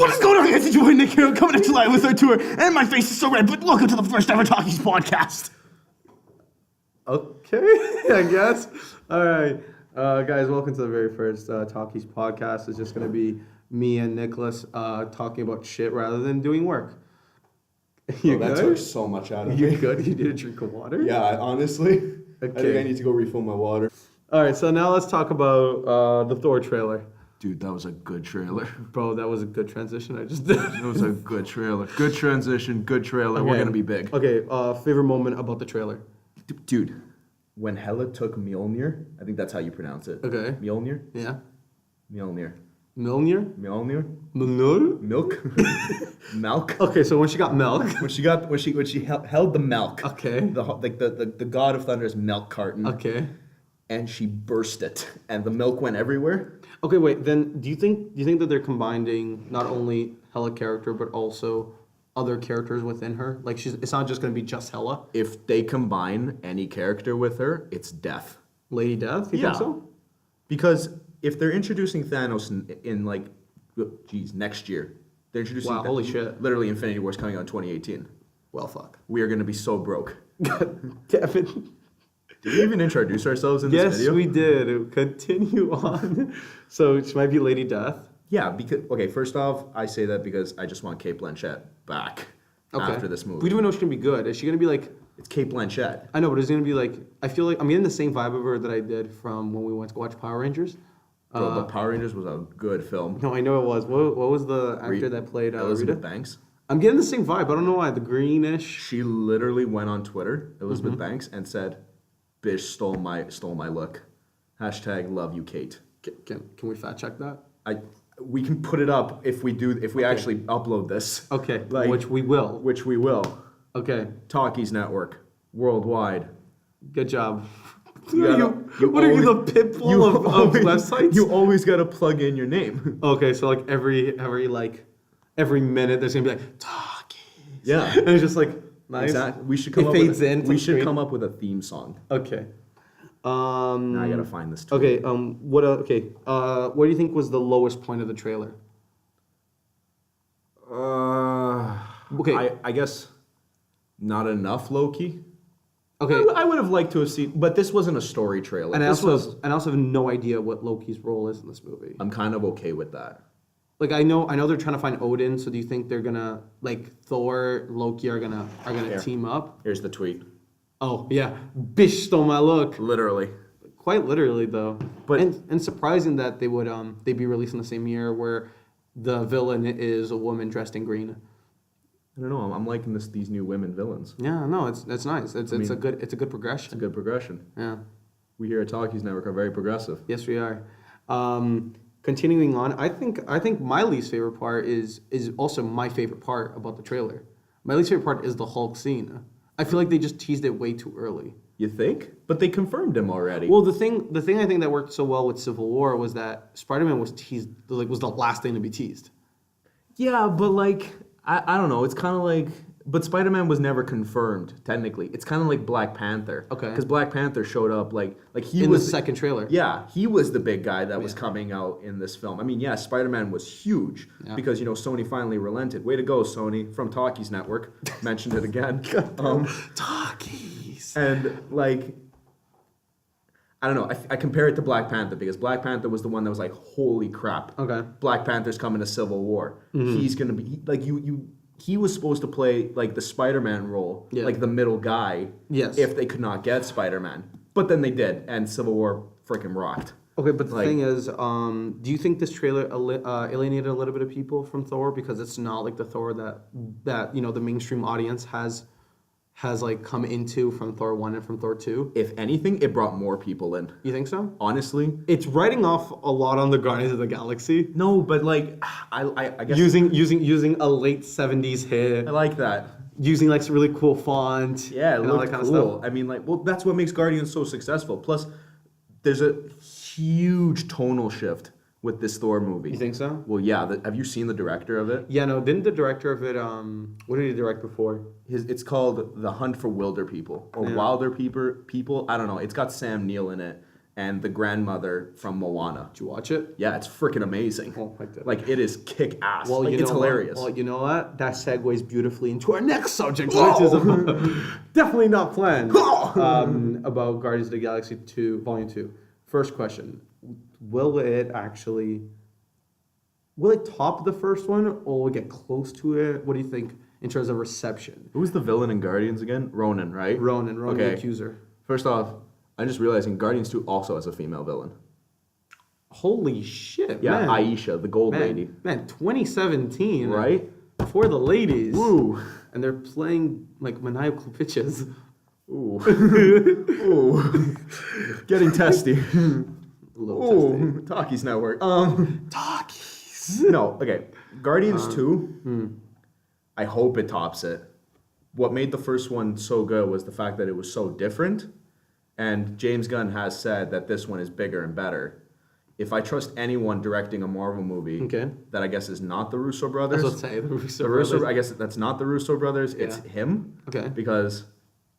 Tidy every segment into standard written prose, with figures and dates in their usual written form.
What is going on, guys? It's your boy Nick here. I'm coming at you live with our tour, and my face is so red, but welcome to the first ever Talkies podcast. Okay, I guess. All right. Guys, welcome to the very first Talkies podcast. It's just going to be me and Nicholas talking about shit rather than doing work. You that good? took so much out of You me. good? You need a drink of water? Yeah, honestly, I think Okay. I need to go refill my water. All right, so now let's talk about the Thor trailer. Dude, that was a good trailer. Bro, that was a good transition I just did. That was a good trailer. Good transition, good trailer. We're Okay. gonna be big. Okay, favorite moment about the trailer. Dude, when Hela took Mjolnir, I think that's how you pronounce it. Okay. Mjolnir? Yeah. Mjolnir. Mjolnir? Mjolnir? Mjolnir? Milk? Milk? Okay, so when she got milk. When she held the milk. Okay. The god of thunder's milk carton. Okay. And she burst it, and the milk went everywhere. Okay, wait. Then, do you think that they're combining not only Hela character but also other characters within her? Like, it's not just gonna be just Hela. If they combine any character with her, it's death. Lady Death. You Yeah. think so? Because if they're introducing Thanos in like, next year, they're introducing Wow, holy shit. Literally, Infinity War's coming out in 2018. Well, fuck. We are going to be so broke. God damn it. Did we even introduce ourselves in this Yes, video? we did. Continue on. So she might be Lady Death. Yeah, because first off, I say that because I just want Kate Blanchett back after this movie. We don't even know if she's gonna be good. Is she gonna be like? It's Kate Blanchett. I know, but it's gonna be like. I feel like I'm getting the same vibe of her that I did from when we went to watch Power Rangers. Bro, the Power Rangers was a good film. No, I know it was. What was the actor that played Elizabeth Rita? Banks. I'm getting the same vibe. I don't know why. The greenish. She literally went on Twitter, Elizabeth Mm-hmm. Banks, and said, "Bitch stole my look." Hashtag love you, Kate. Can we fact check that? We can put it up if we actually upload this. Okay, Like- which we will. Which we will. Okay, Talkies Network, worldwide. good job. You gotta- What are you, the pit bull of always- websites? You always gotta plug in your name. Okay, so like every minute there's gonna be like Talkies. Yeah. And it's just like nice. Exactly. We should It come up fades with in to we the should screen. come up with a theme song. Okay. Now I gotta find this. Tweet. Okay. What do you think was the lowest point of the trailer? Okay. I guess not enough Loki. Okay. I would have liked to have seen, but this wasn't a story trailer. And I This also have no idea what Loki's role is in this movie. I'm kind of okay with that. Like I know they're trying to find Odin, so do you think they're gonna like Thor, Loki are gonna Here. team up? Here's the tweet. Oh yeah, bitch stole my look. Literally. Quite literally though. But- and surprising that they would they'd be released in the same year where the villain is a woman dressed in green. I don't know. I'm liking these new women villains. Yeah, no, it's nice. It's a good progression. It's a good progression. Yeah. We here at Talkies Network are very progressive. Yes, we are. Continuing on, I think my least favorite part is also my favorite part about the trailer. My least favorite part is the Hulk scene. I feel like they just teased it way too early. You think? But they confirmed him already. Well, the thing I think that worked so well with Civil War was that Spider-Man was teased, like was the last thing to be teased. yeah, but like I don't know. It's kind of like, but Spider-Man was never confirmed technically. It's kind of like Black Panther. Okay. Because Black Panther showed up like he In was the second trailer. Yeah, he was the big guy that was coming out in this film. I mean, yeah, Spider-Man was huge because Sony finally relented. Way to go, Sony, from Talkies Network. Mentioned it again. Talkies. And like, I don't know. I compare it to Black Panther because Black Panther was the one that was like, holy crap. Okay. Black Panther's coming to Civil War. Mm-hmm. He's gonna be like he was supposed to play like the Spider-Man role, Yeah. like the middle guy. Yes. If they could not get Spider-Man, but then they did, and Civil War freaking rocked. Okay, but the Like- thing is, do you think this trailer alienated a little bit of people from Thor because it's not like the Thor that the mainstream audience has like come into from Thor 1 and from Thor 2? If anything, it brought more people in. You think so? Honestly, It's writing off a lot on the Guardians of the Galaxy. no, but like I guess Using a late 70s hit, I like that. using like some really cool font. Yeah, it and all looked that kind cool. of stuff. I mean, like, well, that's what makes Guardians so successful. Plus, there's a huge tonal shift with this Thor movie. You think so? Well, yeah. Have you seen the director of it? Yeah, no, didn't the director of it what did he direct before? It's called The Hunt for Wilder People or Yeah. Wilder People. I don't know. It's got Sam Neill in it, and the grandmother from Moana. Did you watch it? Yeah, it's freaking amazing. Oh my goodness. Like, it is kick ass. Well, like, you it's know hilarious. Well, you know what? That segues beautifully into our next subject, which is definitely not planned. About Guardians of the Galaxy 2, Volume 2. First question: will it top the first one, or will it get close to it? What do you think in terms of reception? Who's the villain in Guardians again? Ronan, right? Ronan the Okay. Accuser. First off, I'm just realizing Guardians 2 also has a female villain. Holy shit, Yeah, man. Aisha, the gold lady. Man, 2017. Right? For the ladies. Woo. And they're playing like maniacal bitches. Ooh. Ooh. Getting testy. Ooh. Talkies Network. Talkies. No, okay. Guardians 2, I hope it tops it. What made the first one so good was the fact that it was so different. And James Gunn has said that this one is bigger and better. If I trust anyone directing a Marvel movie that I guess is not the Russo brothers. That's what I say, the Russo brothers. I guess that's not the Russo brothers, it's him. Okay. Because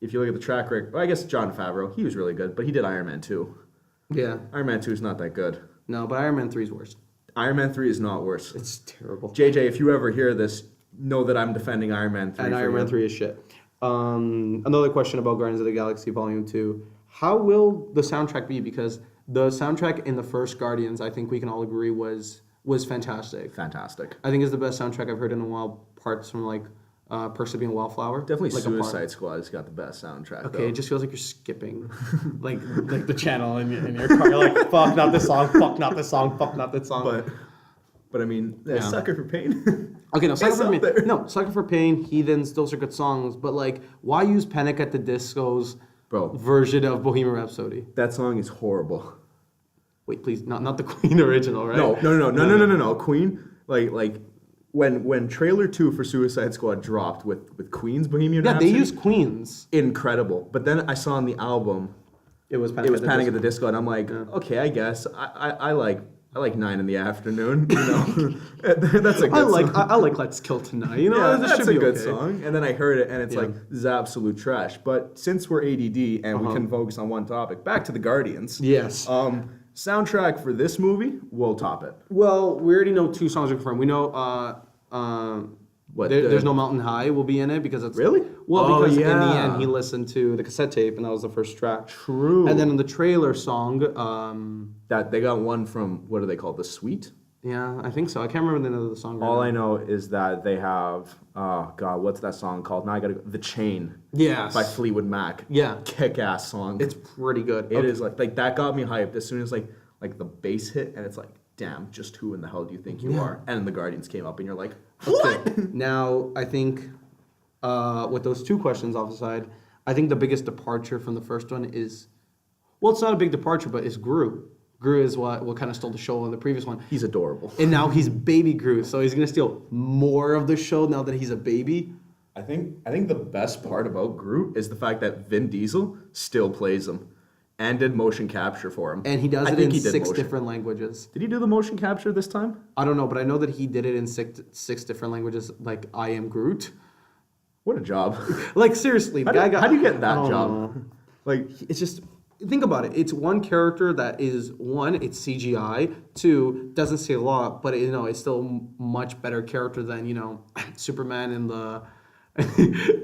if you look at the track record, well, I guess Jon Favreau, he was really good, but he did Iron Man 2. Yeah. Iron Man 2 is not that good. No, but Iron Man 3 is worse. Iron Man 3 is not worse. It's terrible. JJ, if you ever hear this, know that I'm defending Iron Man 3. And Iron Man 3 is shit. Another question about Guardians of the Galaxy Volume 2. How will the soundtrack be? Because the soundtrack in the first Guardians, I think we can all agree, was fantastic. Fantastic. I think it's the best soundtrack I've heard in a while, parts from like Perks of Being a Wallflower. Definitely like Suicide Squad has got the best soundtrack. Okay, though. it just feels like you're skipping. like the channel in your car. You're like, fuck, not this song. Fuck, not this song. Fuck, not this song. But I mean, Sucker for Pain. Okay, no, Sucker for up there. Pain. No, Sucker for Pain, Heathens, those are good songs. But like, why use Panic at the Disco's version of Bohemian Rhapsody? That song is horrible. Wait, please, not the Queen original, right? No. Queen, like when trailer 2 for Suicide Squad dropped with Queen's Bohemian Rhapsody. Yeah, they used Queen's. Incredible. But then I saw on the album, it was Panic at the Disco, and I'm like, okay, I guess I like 9 in the afternoon. You know, that's a good song. I like Let's Kill Tonight. You know, Yeah, this that's should a be good okay. song. And then I heard it, and it's like, this is absolute trash. But since we're ADD and we can focus on one topic, back to the Guardians. Yes. Soundtrack for this movie will top it. Well, we already know 2 songs are confirmed. We know there's no Mountain High will be in it because it's Really? well because in the yeah. end he listened to the cassette tape and that was the first track. True. And then in the trailer song, That they got one from, what do they call it, The Suite? yeah, I think so. I can't remember the name of the song. All right I now. know is that they have, oh God, what's that song called? Now I gotta go. The Chain. Yes. By Fleetwood Mac. Yeah. Kick-ass song. It's pretty good. It is like that got me hyped as soon as like the bass hit and it's like, damn, just who in the hell do you think you are? And the Guardians came up and you're like, what? Okay. Now I think with those 2 questions off the side, I think the biggest departure from the first one is, well, it's not a big departure, but it's Gru. Gru is what kind of stole the show on the previous one. He's adorable. And now he's baby Gru, so he's gonna steal more of the show now that he's a baby. I think the best part about Groot is the fact that Vin Diesel still plays him and did motion capture for him. And he does it in 6 different languages. Did he do the motion capture this time? I don't know, but I know that he did it in six different languages, like I am Groot. What a job. Like seriously, the guy got. How do you get that I don't job? know. Like, It's just think about it. It's one character that is 1, it's CGI. 2, doesn't say a lot, but it's still a much better character than Superman in the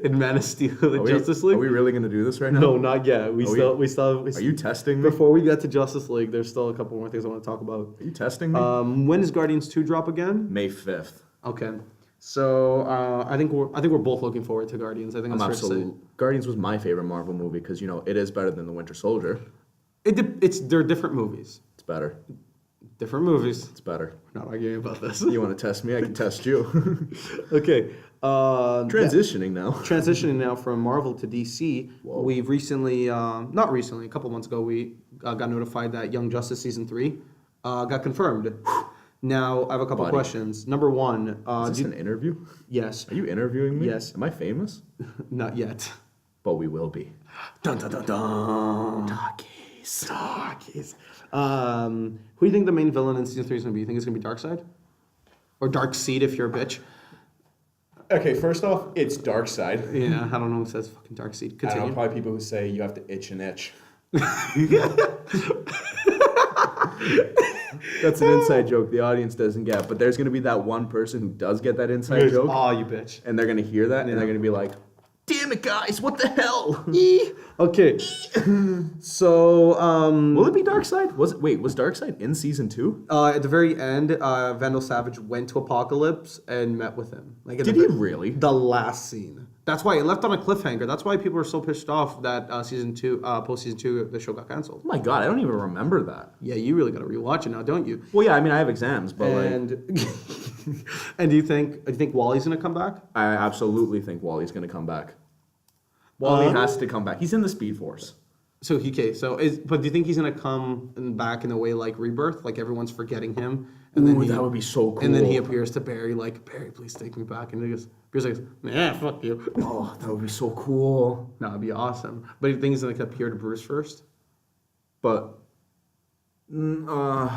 in Man of Steel and Justice League. Are we really gonna do this right now? No, not yet. We still. Are you testing me? Before we get to Justice League, there's still a couple more things I want to talk about. Are you testing me? When does Guardians 2 drop again? May 5th. Okay. So I think we're both looking forward to Guardians. I think that's fair to say. Guardians was my favorite Marvel movie because it is better than the Winter Soldier. They're different movies. It's better. Different movies. It's better. We're not arguing about this. You want to test me? I can test you. Okay. Transitioning now. Transitioning now from Marvel to DC. Whoa. We've recently, not recently, a couple months ago, we got notified that Young Justice Season 3 got confirmed. Now, I have a couple questions. Number 1. Is this an interview? Yes. Are you interviewing me? Yes. Am I famous? Not yet. But we will be. Dun dun dun dun. Talkies. Talkies. Who do you think the main villain in Season 3 is going to be? You think it's going to be Darkseid? Or Darkseid if you're a bitch? Okay, first off, it's Darkseid. Yeah, I don't know who says fucking Darkseid. I don't Continue. know, probably people who say you have to itch an itch. That's an inside joke the audience doesn't get. But there's gonna be that one person who does get that inside joke, Oh, you bitch. and they're gonna hear that, and they're gonna be like, "Damn it, guys! What the hell?" Okay. So, Will it be Darkseid? Was Darkseid in season 2? at the very end, Vandal Savage went to Apocalypse and met with him. Like, Did he really? The last scene. That's why it left on a cliffhanger. That's why people are so pissed off that post season 2, the show got canceled. Oh my god, I don't even remember that. Yeah, you really got to rewatch it now, don't you? Well, yeah, I mean, I have exams, but And and do you think Wally's gonna come back? I absolutely think Wally's gonna come back. Wally has to come back. He's in the Speed Force. So but do you think he's gonna come back in a way like Rebirth, like everyone's forgetting him, and Ooh, that would be so cool. And then he appears to Barry, like, Barry, please take me back, and he goes, Barry's like, yeah, fuck you. Oh, that would be so cool. No, it'd be awesome. But do you think he's gonna appear to Bruce first? But, Because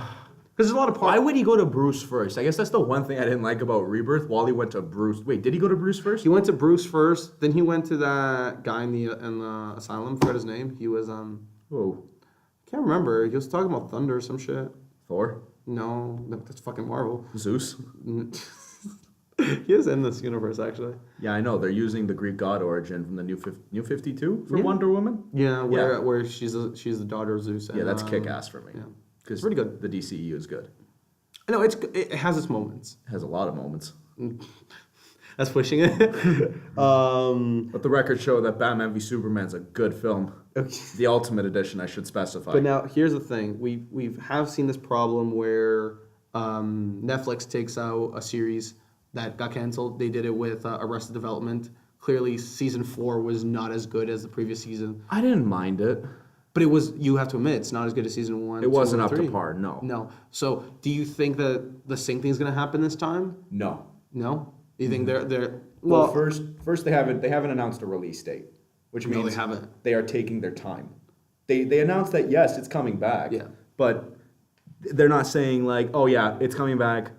there's a lot of why would he go to Bruce first? I guess that's the one thing I didn't like about Rebirth. Wally went to Bruce. Wait, did he go to Bruce first? He went to Bruce first, then he went to that guy in the asylum. Forgot his name. He was Whoa, can't remember. He was talking about thunder or some shit. Thor, No, that's fucking Marvel. Zeus. He is in this universe actually. Yeah, I know. They're using the Greek god origin from the New 52 for Yeah. Wonder Woman. Yeah, where she's the daughter of Zeus. Yeah, and, that's kick-ass for me. Yeah, Because pretty good. the DCEU is good. I know it has its moments. It has a lot of moments. That's pushing it. But the records show that Batman v Superman's a good film. Okay. The Ultimate Edition, I should specify. But now here's the thing: we have seen this problem where Netflix takes out a series that got canceled. They did it with Arrested Development. Clearly, season 4 was not as good as the previous season. I didn't mind it. But it was, you have to admit, it's not as good as season 1. It wasn't and up to 3. par, no. No. So, do you think that the same thing's going to happen this time? No. No. You think they're Well, first they haven't announced a release date, which No, means they haven't. They are taking their time. They announced that yes, it's coming back. Yeah. But they're not saying like, oh yeah, it's coming back,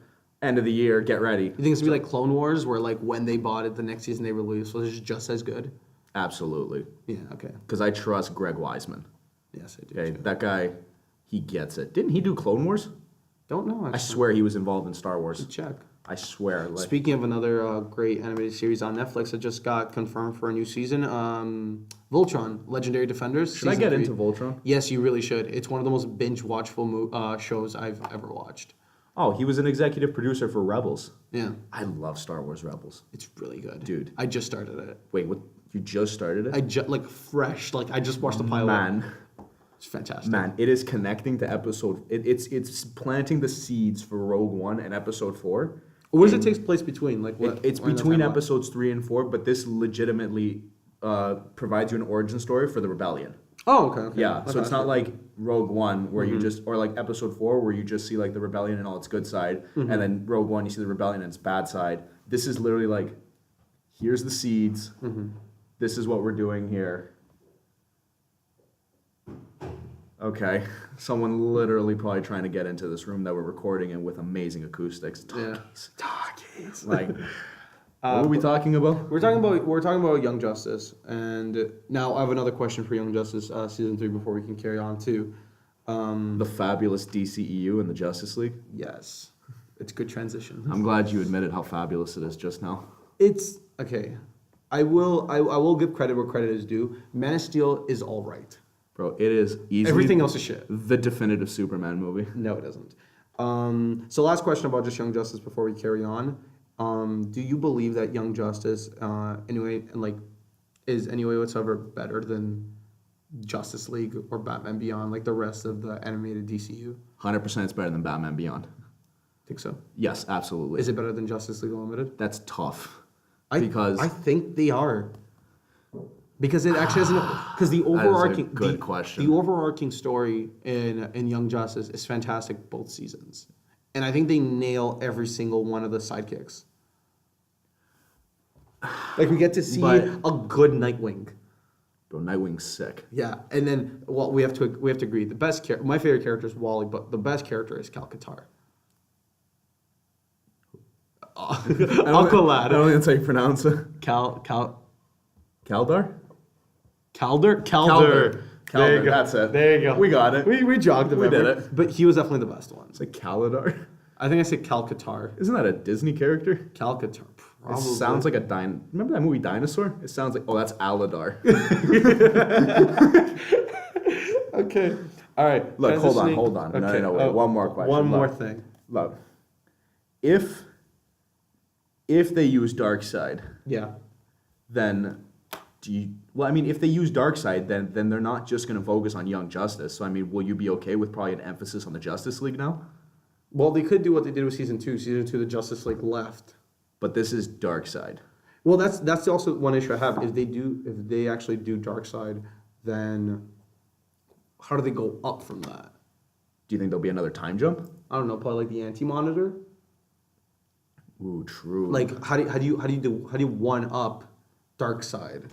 end of the year, get ready. You think it's gonna be like Clone Wars, where like when they bought it, the next season they released was just as good? Absolutely. Yeah. Okay. Because I trust Greg Weisman. Yes, I do. Okay, too. that guy, he gets it. Didn't he do Clone Wars? Don't know. I swear he was involved in Star Wars. Check. I swear. Like, Speaking of another great animated series on Netflix that just got confirmed for a new season, Voltron, Legendary Defenders. should I get into Voltron? Yes, you really should. It's one of the most binge-watchable shows I've ever watched. Oh, he was an executive producer for Rebels. Yeah, I love Star Wars Rebels. it's really good. Dude. I just started it. Wait, what? You just started it? Like fresh. Like I just watched the pilot. Man, It's fantastic. man, it is connecting to episode. It's planting the seeds for Rogue One and Episode 4. What does it take place between? Like what? It's where in the between timeline? episodes 3 and 4, but this legitimately provides you an origin story for the rebellion. Oh, okay. Yeah, so it's not Okay. like Rogue One where Mm-hmm. you just, or like Episode 4 where you just see like the rebellion and all its good side, Mm-hmm. and then Rogue One you see the rebellion and its bad side. This is literally like, here's the seeds. Mm-hmm. This is what we're doing here. Okay, someone literally probably trying to get into this room that we're recording in with amazing acoustics. Yeah. Talkies. Like, what were we talking about? We're talking about Young Justice, and now I have another question for Young Justice season 3 before we can carry on too. The fabulous DCEU and the Justice League. Yes, it's good transition. I'm glad you admitted how fabulous it is just now. It's okay. I will give credit where credit is due. Man of Steel is all right. Bro, it is easily Everything else is shit. the definitive Superman movie. No, it isn't. So last question about just Young Justice before we carry on. Do you believe that Young Justice is anyway whatsoever better than Justice League or Batman Beyond, like the rest of the animated DCU? 100% it's better than Batman Beyond. Think so? Yes, absolutely. Is it better than Justice League Unlimited? That's tough. I think they are. Because it actually doesn't. Because the overarching good question. The overarching story in Young Justice is fantastic both seasons, and I think they nail every single one of the sidekicks. Like we get to see But- a good Nightwing. Bro, Nightwing's sick. Yeah, and then we have to agree the best my favorite character is Wally, but the best character is Cal Katar. Uncle Lad. I don't think that's how you pronounce it. Cal Kaldar? Calder. Calvin, that's it. There you go. We got it. We jogged the We did memory. it. But he was definitely the best one. It's like Calidar. I think I said Calcatar. Isn't that a Disney character? Calcatar. It Probably. sounds like a Remember that movie Dinosaur? It sounds like, oh, that's Aladar. Okay. All right. Look, transitioning- hold on. Okay. No, wait. One more question. One more Look. thing. Look, if they use Darkseid, Yeah. then if they use Darkseid, then they're not just going to focus on Young Justice. So I mean, will you be okay with probably an emphasis on the Justice League now? Well, they could do what they did with season 2. Season 2, the Justice League left. But this is Darkseid. Well, that's also one issue I have. If they actually do Darkseid, then how do they go up from that? Do you think there'll be another time jump? I don't know, probably like the Anti-Monitor. Ooh, true. Like how do you one up Darkseid?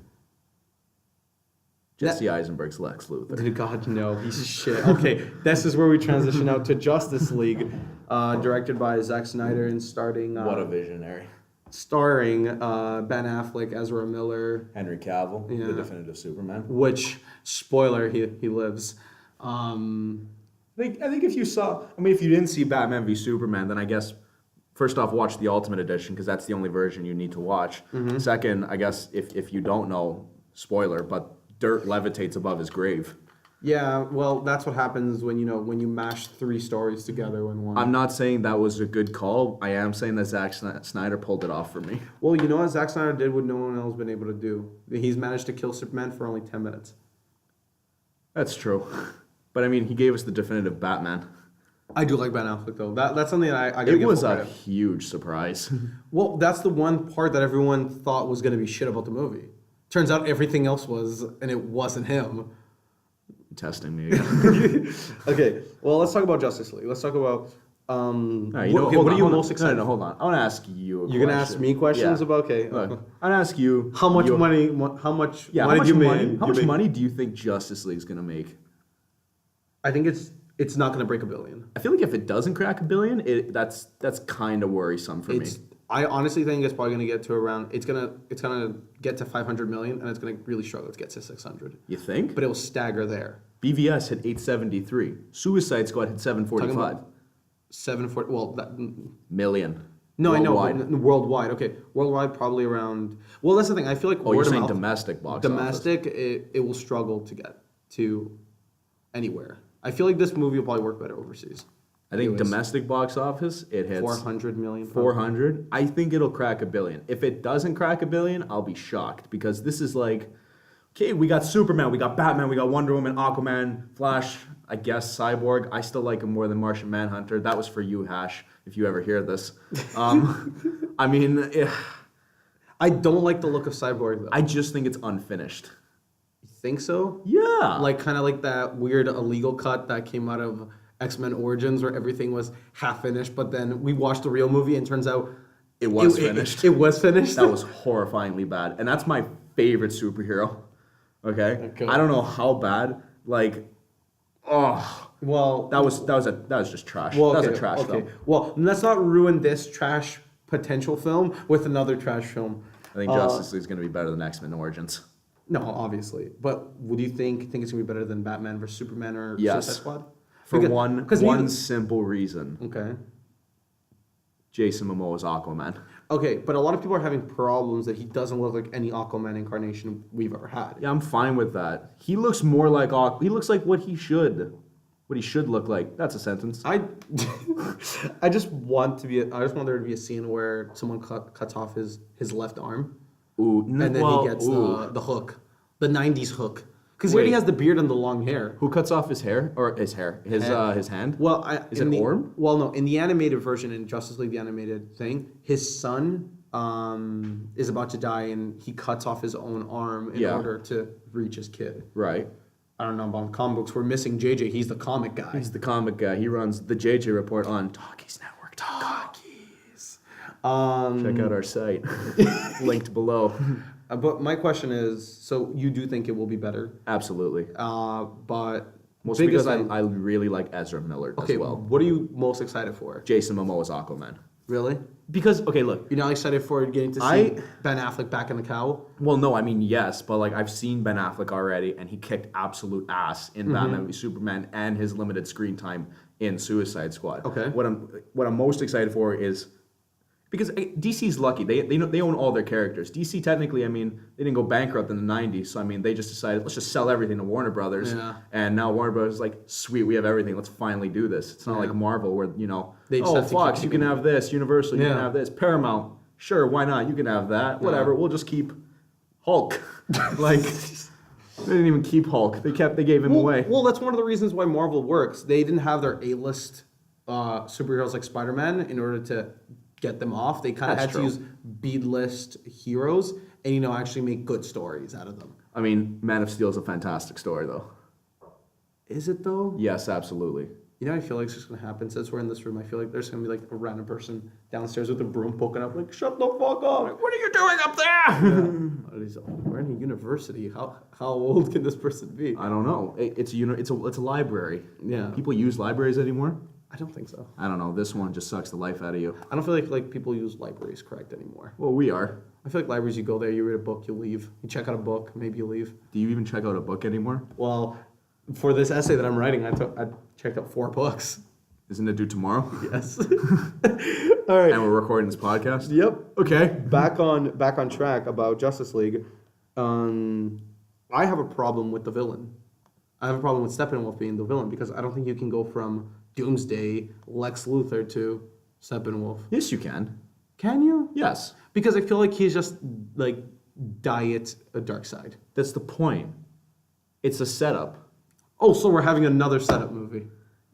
Jesse Eisenberg's Lex Luthor. Did God no, piece of shit. Okay, this is where we transition out to Justice League, directed by Zack Snyder and starring What a visionary. starring Ben Affleck, Ezra Miller, Henry Cavill, Yeah. the definitive Superman. which spoiler he lives. I think if you didn't see Batman v Superman, then I guess first off watch the Ultimate Edition because that's the only version you need to watch. Mm-hmm. Second, I guess if you don't know, spoiler, but dirt levitates above his grave. Yeah, well, that's what happens when you mash 3 stories together in one. I'm not saying that was a good call. I am saying that Zack Snyder pulled it off for me. Well, you know what Zack Snyder did what no one else has been able to do. He's managed to kill Superman for only 10 minutes. That's true. But I mean, he gave us the definitive Batman. I do like Ben Affleck though. That's something I gotta It give was full a credit. huge surprise. Well, that's the one part that everyone thought was going to be shit about the movie. Turns out everything else was, and it wasn't him. Testing me again. Okay, well, let's talk about Justice League. Let's talk about. All right, what are you most excited No, for? hold on. I want to ask you. You're gonna ask me questions Yeah. about okay. Look, I want to ask you. How much you- money? How much? Yeah, money how much do you money? make? How much money do you think Justice League's gonna make? I think it's not gonna break $1 billion. I feel like if it doesn't crack $1 billion, that's kind of worrisome for me. I honestly think it's probably gonna get to around. It's gonna get to 500 million, and it's gonna really struggle to get to 600. You think? But it will stagger there. BVS hit 873. Suicide Squad hit 745 740. Well, million. no, worldwide. I know. But worldwide, okay. Worldwide, probably around. Well, that's the thing. I feel like Oh, you're word of saying mouth- domestic box domestic, it will struggle to get to anywhere. I feel like this movie will probably work better overseas. I think Anyways. domestic box office, it hits 400 million. probably. 400. I think it'll crack $1 billion. If it doesn't crack $1 billion, I'll be shocked because this is like, okay, we got Superman, we got Batman, we got Wonder Woman, Aquaman, Flash, I guess Cyborg. I still like him more than Martian Manhunter. That was for you, Hash, if you ever hear this. I mean, I don't like the look of Cyborg though. I just think it's unfinished. think so. Yeah. Like kind of like that weird illegal cut that came out of X-Men Origins where everything was half finished, but then we watched the real movie and turns out it was finished. It was finished. That was horrifyingly bad. And that's my favorite superhero. Okay? Okay. I don't know how bad. Like, oh, well, that was just trash. well, that was okay, a trash okay. film. Well, let's not ruin this trash potential film with another trash film. I think Justice League is going to be better than X-Men Origins. No, obviously. But would you think it's gonna be better than Batman versus Superman or Yes. Suicide Squad? For Because one simple reason. Okay. Jason Momoa's Aquaman. Okay, but a lot of people are having problems that he doesn't look like any Aquaman incarnation we've ever had. Yeah, I'm fine with that. He looks more like he looks like what he should look like. That's a sentence. I just want there to be a scene where someone cuts off his left arm Ooh, and then he gets the hook, the '90s hook, because he already Wait. has the beard and the long hair. Who cuts off his hair or his hand? Well, Is it Orm? Well, no. In the animated version, in Justice League, the animated thing, his son is about to die, and he cuts off his own arm in order to reach his kid. Right. I don't know about comic books. We're missing JJ. He's the comic guy. He's the comic guy. He runs the JJ Report on Talkies Network. Talkies. Check out our site, linked below. But my question is, so you do think it will be better? Absolutely. But Mostly biggest because thing- I really like Ezra Miller okay, as well. what are you most excited for? Jason Momoa's Aquaman. Really? Because okay, look. You're not excited for getting to see Ben Affleck back in the cowl? Well, no, I mean yes, but like I've seen Ben Affleck already, and he kicked absolute ass in Batman v Superman and his limited screen time in Suicide Squad. Okay. What I'm most excited for is because DC's lucky. They own all their characters. DC technically, I mean, they didn't go bankrupt in the 90s, so I mean, they just decided let's just sell everything to Warner Brothers. Yeah. And now Warner Brothers is like, sweet, we have everything. Let's finally do this. It's not like Marvel where They just have to Fox, keep you can have this. Universal, you Yeah. can have this. Paramount, sure, why not? You can have that. Whatever. We'll just keep Hulk. Like they didn't even keep Hulk. They gave him away. Well, that's one of the reasons why Marvel works. They didn't have their A-list superheroes like Spider-Man in order to get them off. They kind of That's had true. to use B-list heroes and actually make good stories out of them. I mean, Man of Steel is a fantastic story, though. Is it though? Yes, absolutely. I feel like it's just gonna happen. Since we're in this room, I feel like there's gonna be like a random person downstairs with a broom poking up, like, shut the fuck up! What are you doing up there? We're in a university. How old can this person be? I don't know. It's a library. Yeah. People use libraries anymore? I don't think so. I don't know. This one just sucks the life out of you. I don't feel like people use libraries correct anymore. Well, we are. I feel like libraries, you go there, you read a book, you leave. You check out a book, maybe you leave. Do you even check out a book anymore? Well, for this essay that I'm writing, I checked out 4 books. Isn't it due tomorrow? Yes. All right. And we're recording this podcast? Yep. Okay. Back on track about Justice League. I have a problem with the villain. I have a problem with Steppenwolf being the villain because I don't think you can go from Doomsday, Lex Luthor to Steppenwolf. Yes, you can. Can you? Yes. Because I feel like he's just like diet a dark side. That's the point. It's a setup. Oh, so we're having another setup movie.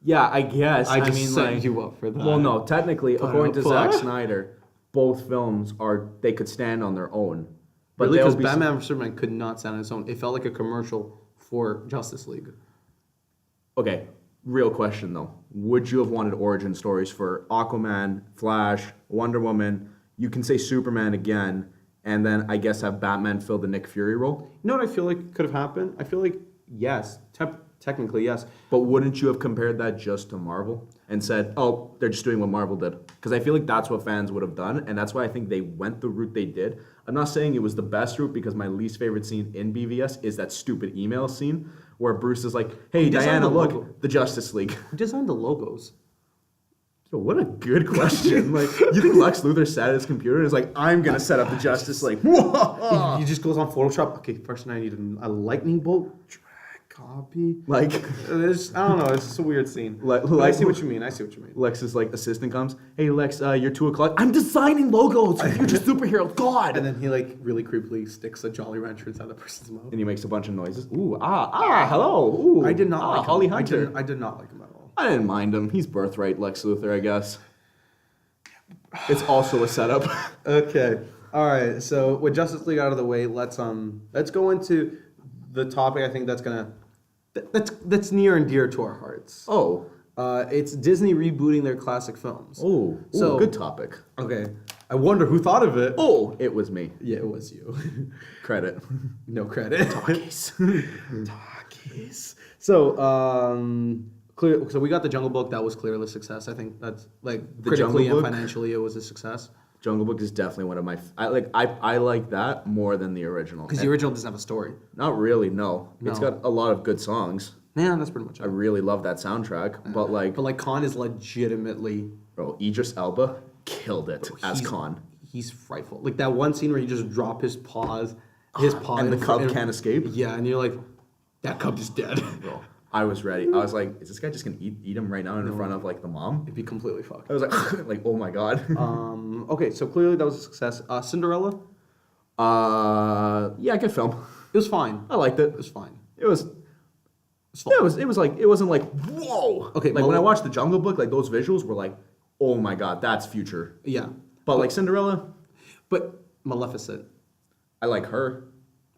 Yeah, I guess. I just set you up for that. Well, no. Technically, according to Zack But- Snyder, both films they could stand on their own. But they'll because be Batman vs Superman could not stand on its own. It felt like a commercial for Justice League. Okay, real question though. Would you have wanted origin stories for Aquaman, Flash, Wonder Woman? You can say Superman again, and then I guess have Batman fill the Nick Fury role? You know what I feel like could have happened? I feel like, yes, technically, yes. But wouldn't you have compared that just to Marvel and said, oh, they're just doing what Marvel did? Because I feel like that's what fans would have done, and that's why I think they went the route they did. I'm not saying it was the best route because my least favorite scene in BVS is that stupid email scene where Bruce is like, hey, Who designed Diana, the look, logo? the Justice League. Who designed the logos? Yo, what a good question. Like, you think Lex Luthor sat at his computer and is like, I'm going to set up the Justice League. He just goes on Photoshop. Okay, first I need a lightning bolt. Drag, copy. Like, I don't know. It's just a weird scene. But I see what you mean. Lex's like assistant comes, hey Lex, you're 2 o'clock. I'm designing logos for future superheroes. God. And then he like really creepily sticks a Jolly Rancher inside the person's mouth. And he makes a bunch of noises. Ooh, hello. Ooh, I did not like Holly him. Hunter. I did not like him at all. I didn't mind him. He's birthright Lex Luthor, I guess. It's also a setup. Okay. All right. So with Justice League out of the way, let's go into the topic. I think that's near and dear to our hearts. Oh. It's Disney rebooting their classic films. Oh. So- Good topic. Okay. I wonder who thought of it. Oh, it was me. Yeah, it was you. Credit. No credit. Talkies. Talkies. So, so we got the Jungle Book. That was clearly a success. I think that's like The critically Jungle and Book? financially, it was a success. Jungle Book is definitely one of my. I like that more than the original. Because the original doesn't have a story. Not really. No. It's No. got a lot of good songs. Yeah, that's pretty much I it. really love that soundtrack. But like, But like Khan is legitimately bro, Idris Elba killed it as he's- Khan. He's frightful. Like that one scene where he just drop his paws, And the cub can't escape. Yeah, and you're like, that cub is dead. Bro, I was ready. I was like, is this guy just gonna eat him right now in front of like the mom? It'd be completely fucked. I was like, like, oh my god. Okay, so clearly that was a success. Cinderella, Yeah, good film. it was fine. I liked it. It was fine. It was. It's fine. It was like it wasn't like whoa. Okay, like well- when I watched the Jungle Book, like those visuals were like, oh my god, that's future. Yeah, But like Cinderella, but Maleficent, I like her.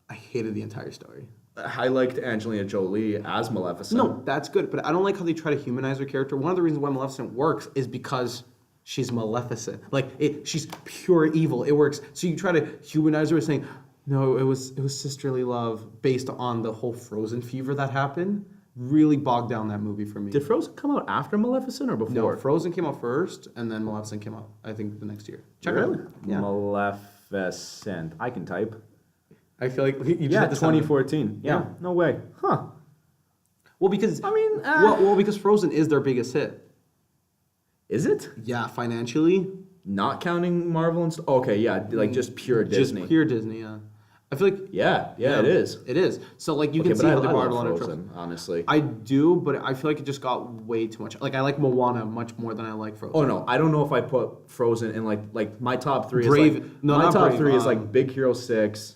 I hated the entire story. I liked Angelina Jolie as Maleficent. No, that's good, but I don't like how they try to humanize her character. One of the reasons why Maleficent works is because she's Maleficent. Like she's pure evil. It works. So you try to humanize her, saying, no, it was sisterly love based on the whole Frozen fever that happened. really bogged down that movie for me. Did Frozen come out after Maleficent or No, before? Frozen came out first, and then Maleficent came out, I think, the next year. Check it Really? out. Yeah. Maleficent. I can type. I feel like you just Yeah, had the sound. 2014. Yeah, no way. Huh. Well, because I mean, because Frozen is their biggest hit. is it? Yeah, financially, Not counting Marvel and stuff? Okay, yeah, like just pure Disney. just pure Disney. Yeah, I feel like Yeah, it is. It is. So like you Okay, can but see I how they borrowed a love lot of Frozen, tropes. honestly. I do, but I feel like it just got way too much. Like I like Moana much more than I like Frozen. Oh no, I don't know if I put Frozen in like my top three. Brave- Is like, no, my not top Brave, three is like Big Hero 6,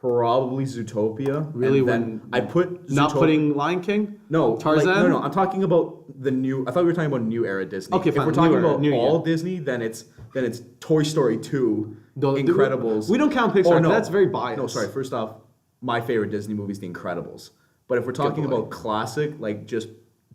probably Zootopia. Really, and then when I put not Zootopia- putting Lion King. no Tarzan? Like, no. I'm talking about the new. I thought we were talking about new era Disney. Okay, if fine, we're talking new era, about new, all yeah. Disney, then it's Toy Story 2, Incredibles. We don't count Pixar. Oh, no. That's very biased. No, sorry. First off, my favorite Disney movie is The Incredibles. But if we're talking boy. about classic, like just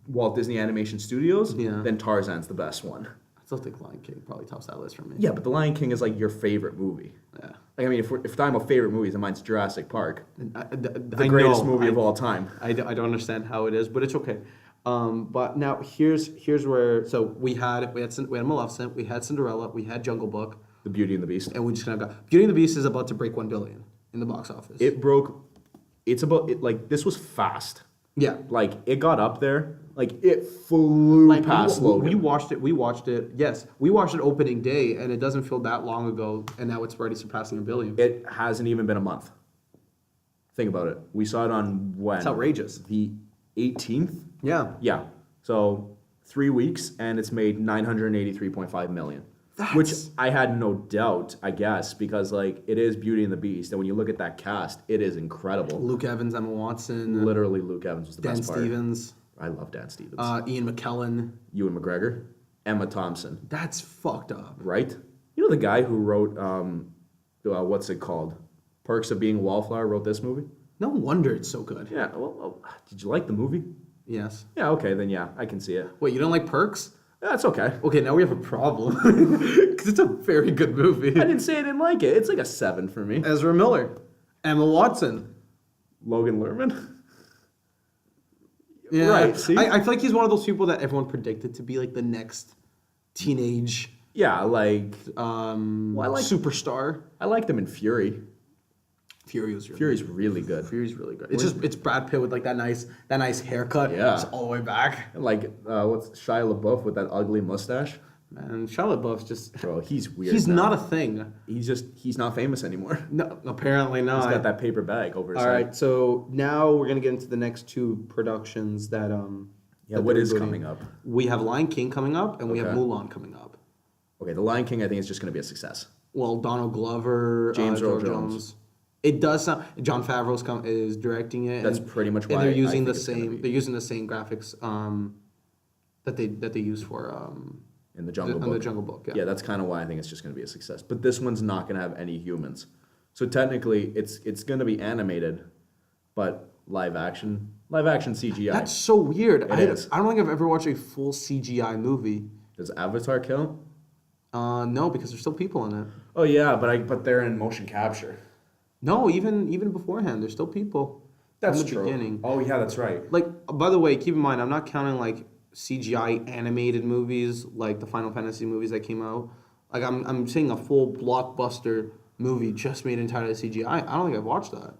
Walt Disney Animation Studios, Yeah. then Tarzan's the best one. I still think Lion King probably tops that list for me. Yeah, but The Lion King is like your favorite movie. Yeah. Like, I mean, if we're talking about favorite movies, then mine's Jurassic Park, The the greatest movie of all time. I don't understand how it is, but it's okay. But now here's where we had Maleficent, we had Cinderella, we had Jungle Book, The Beauty and the Beast. and we just kind of got Beauty and the Beast is about to break 1 billion in the box office. It broke. It's about it. Like this was fast. yeah. Like it got up there. Like it flew past Logan. We watched it. Yes, we watched it opening day, and it doesn't feel that long ago, and now it's already surpassing 1 billion. It hasn't even been a month. Think about it. We saw it on when? It's outrageous. The 18th. Yeah. Yeah. So 3 weeks, and it's made 983.5 million. Which I had no doubt, I guess, because like it is Beauty and the Beast, and when you look at that cast, it is incredible. Luke Evans, Emma Watson, Literally, Luke Evans was the Dan best part. Stevens, I love Dan Stevens. Ian McKellen. Ewan McGregor, Emma Thompson, That's fucked up. right? You know the guy who wrote what's it called? Perks of Being a Wallflower wrote this movie. No wonder it's so good. Yeah. Well, did you like the movie? Yes. Yeah. Okay. Then yeah, I can see it. Wait, you don't like Perks? That's okay. Okay, now we have a problem because it's a very good movie. I didn't say I didn't like it. It's like a 7 for me. Ezra Miller, Emma Watson. Logan Lerman. Yeah, Right, see? I feel like he's one of those people that everyone predicted to be like the next teenage Yeah, like I like- superstar. I liked him in Fury. Fury's really good. Fury's really good. It's Brad Pitt with like that nice haircut. Yeah. It's all the way back. Like what's Shia LaBeouf with that ugly mustache? Man, Shia LaBeouf's just Bro, he's weird. he's now. not a thing. He's not famous anymore. No, apparently not. He's got that paper bag over his All head. right, so now we're gonna get into the next 2 productions that Yeah, that what they're is rebooting. coming up? We have Lion King coming up, and we have Okay. Mulan coming up. Okay, The Lion King I think is just gonna be a success. Well, Donald Glover, James Earl George Jones. It does sound. John Favreau's is directing it. That's and- pretty much And why they're I using think the it's gonna same. be. They're using the same graphics that they use for In the Jungle on Book. the Jungle Book. Yeah. Yeah, that's kind of why I think it's just going to be a success. But this one's not going to have any humans. So technically, it's going to be animated, but live action CGI. That's so weird. It I is. don't think I've ever watched a full CGI movie. Does Avatar count? No, because there's still people in it. Oh yeah, but they're in motion capture. No, even beforehand, there's still people. That's in the true. beginning. Oh yeah, that's right. Like, by the way, keep in mind, I'm not counting like CGI animated movies, like the Final Fantasy movies that came out. Like, I'm saying a full blockbuster movie just made entirely CGI. I don't think I've watched that.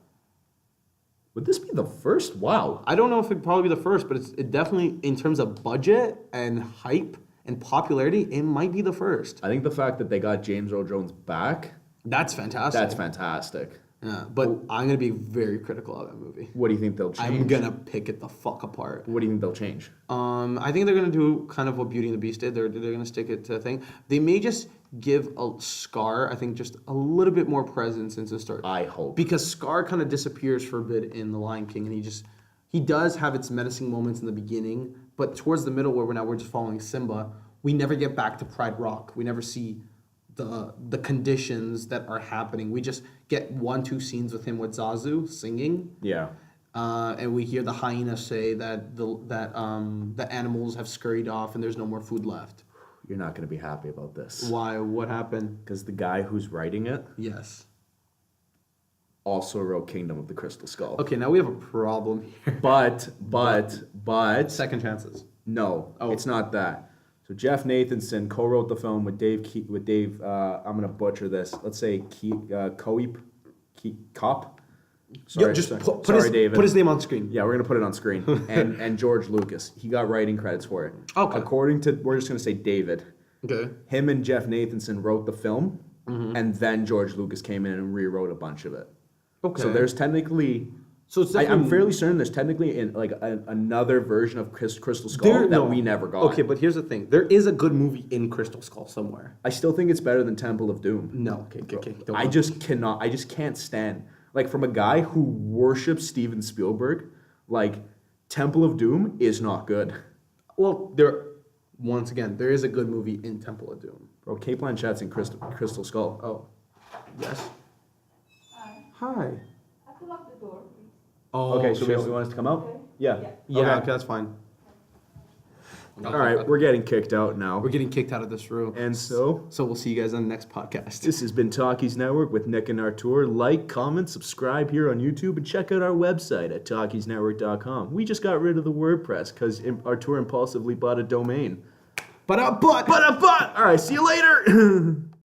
Would this be the first? Wow. I don't know if it'd probably be the first, but it definitely, in terms of budget and hype and popularity, it might be the first. I think the fact that they got James Earl Jones back, That's fantastic. that's fantastic. Yeah, but I'm gonna be very critical of that movie. What do you think they'll change? I'm gonna pick it the fuck apart. What do you think they'll change? I think they're gonna do kind of what Beauty and the Beast did. They're gonna stick it to a thing. They may just give a Scar, I think, just a little bit more presence into the story. I hope. Because Scar kind of disappears for a bit in The Lion King, and he does have its menacing moments in the beginning, but towards the middle, where we're just following Simba, we never get back to Pride Rock. We never see the conditions that are happening. We just get 1-2 scenes with him with Zazu singing. Yeah. And we hear the hyena say that the animals have scurried off and there's no more food left. You're not going to be happy about this. Why? What happened? Because the guy who's writing it Yes. also wrote Kingdom of the Crystal Skull. Okay, now we have a problem here. But Second chances. no, Oh. it's not that. So Jeff Nathanson co-wrote the film with Dave. I'm gonna butcher this. Let's say Kopp. Sorry, David. Put his name on screen. Yeah, we're gonna put it on screen. and George Lucas. He got writing credits for it. Okay. According to, we're just gonna say David. Okay. Him and Jeff Nathanson wrote the film, Mm-hmm. and then George Lucas came in and rewrote a bunch of it. Okay. So there's technically. So it's I'm fairly certain there's technically another version of Crystal Skull we never got. Okay, but here's the thing. There is a good movie in Crystal Skull somewhere. I still think it's better than Temple of Doom. No. Okay. Don't I just can't stand, like, from a guy who worships Steven Spielberg, like, Temple of Doom is not good. Well, once again, there is a good movie in Temple of Doom. Bro, Kate Blanchett's in Crystal Skull. Oh. Yes. Hi. I have to lock the door, please. Oh, Okay, so shit. you want us to come out? Yeah. Yeah, okay, that's fine. All right, we're getting kicked out now. We're getting kicked out of this room. And so, we'll see you guys on the next podcast. this has been Talkies Network with Nick and Artur. Like, comment, subscribe here on YouTube, and check out our website at talkiesnetwork.com. We just got rid of the WordPress because Artur impulsively bought a domain. But All right, see you later.